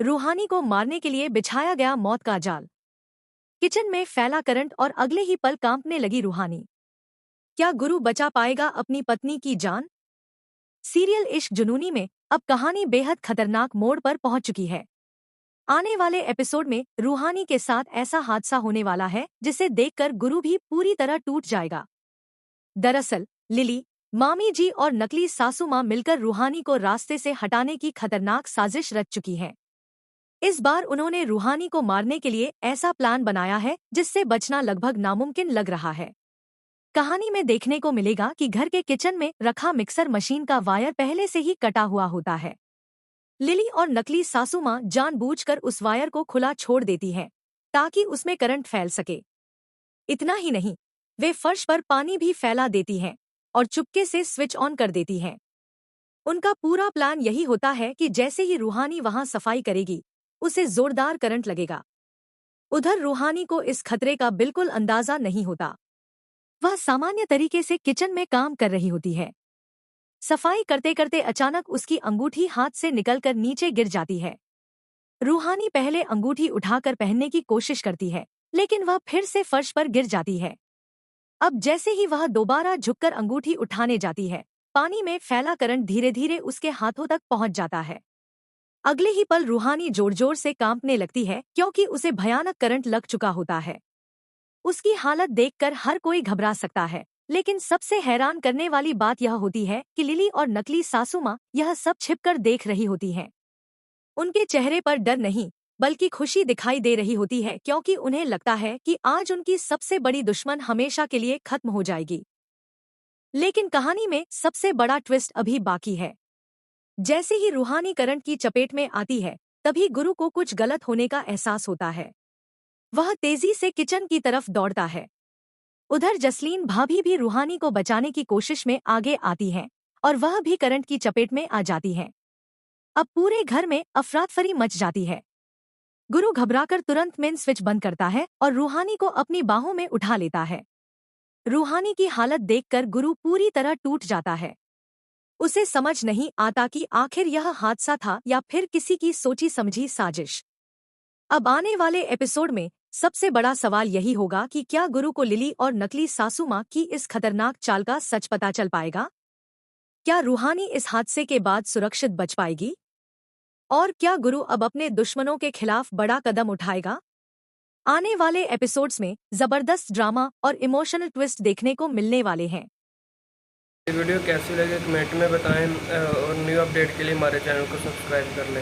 रूहानी को मारने के लिए बिछाया गया मौत का जाल। किचन में फैला करंट और अगले ही पल कांपने लगी रूहानी। क्या गुरु बचा पाएगा अपनी पत्नी की जान? सीरियल इश्क जुनूनी में अब कहानी बेहद खतरनाक मोड़ पर पहुंच चुकी है। आने वाले एपिसोड में रूहानी के साथ ऐसा हादसा होने वाला है जिसे देखकर गुरु भी पूरी तरह टूट जाएगा। दरअसल लिली, मामी जी और नकली सासू मां मिलकर रूहानी को रास्ते से हटाने की खतरनाक साजिश रच चुकी हैं। इस बार उन्होंने रूहानी को मारने के लिए ऐसा प्लान बनाया है जिससे बचना लगभग नामुमकिन लग रहा है। कहानी में देखने को मिलेगा कि घर के किचन में रखा मिक्सर मशीन का वायर पहले से ही कटा हुआ होता है। लिली और नकली सासू मां जानबूझकर उस वायर को खुला छोड़ देती हैं ताकि उसमें करंट फैल सके। इतना ही नहीं, वे फर्श पर पानी भी फैला देती हैं और चुपके से स्विच ऑन कर देती हैं। उनका पूरा प्लान यही होता है कि जैसे ही रूहानी वहां सफाई करेगी, उसे जोरदार करंट लगेगा। उधर रूहानी को इस खतरे का बिल्कुल अंदाजा नहीं होता। वह सामान्य तरीके से किचन में काम कर रही होती है। सफाई करते करते अचानक उसकी अंगूठी हाथ से निकलकर नीचे गिर जाती है। रूहानी पहले अंगूठी उठाकर पहनने की कोशिश करती है, लेकिन वह फिर से फर्श पर गिर जाती है। अब जैसे ही वह दोबारा झुककर अंगूठी उठाने जाती है, पानी में फैला करंट धीरे धीरे उसके हाथों तक पहुंच जाता है। अगले ही पल रूहानी जोर जोर से कांपने लगती है क्योंकि उसे भयानक करंट लग चुका होता है। उसकी हालत देखकर हर कोई घबरा सकता है, लेकिन सबसे हैरान करने वाली बात यह होती है कि लिली और नकली सासू मां यह सब छिपकर देख रही होती हैं। उनके चेहरे पर डर नहीं, बल्कि खुशी दिखाई दे रही होती है क्योंकि उन्हें लगता है कि आज उनकी सबसे बड़ी दुश्मन हमेशा के लिए खत्म हो जाएगी। लेकिन कहानी में सबसे बड़ा ट्विस्ट अभी बाकी है। जैसे ही रूहानी करंट की चपेट में आती है, तभी गुरु को कुछ गलत होने का एहसास होता है। वह तेजी से किचन की तरफ दौड़ता है। उधर जसलीन भाभी भी रूहानी को बचाने की कोशिश में आगे आती हैं और वह भी करंट की चपेट में आ जाती हैं। अब पूरे घर में अफरातफरी मच जाती है। गुरु घबराकर तुरंत मेन स्विच बंद करता है और रूहानी को अपनी बाहों में उठा लेता है। रूहानी की हालत देखकर गुरु पूरी तरह टूट जाता है। उसे समझ नहीं आता कि आखिर यह हादसा था या फिर किसी की सोची समझी साजिश। अब आने वाले एपिसोड में सबसे बड़ा सवाल यही होगा कि क्या गुरु को लिली और नकली सासू मां की इस खतरनाक चाल का सच पता चल पाएगा? क्या रूहानी इस हादसे के बाद सुरक्षित बच पाएगी? और क्या गुरु अब अपने दुश्मनों के खिलाफ बड़ा कदम उठाएगा? आने वाले एपिसोड्स में जबरदस्त ड्रामा और इमोशनल ट्विस्ट देखने को मिलने वाले हैं। ये वीडियो कैसी लगी कमेंट में बताएं और न्यू अपडेट के लिए हमारे चैनल को सब्सक्राइब कर लें।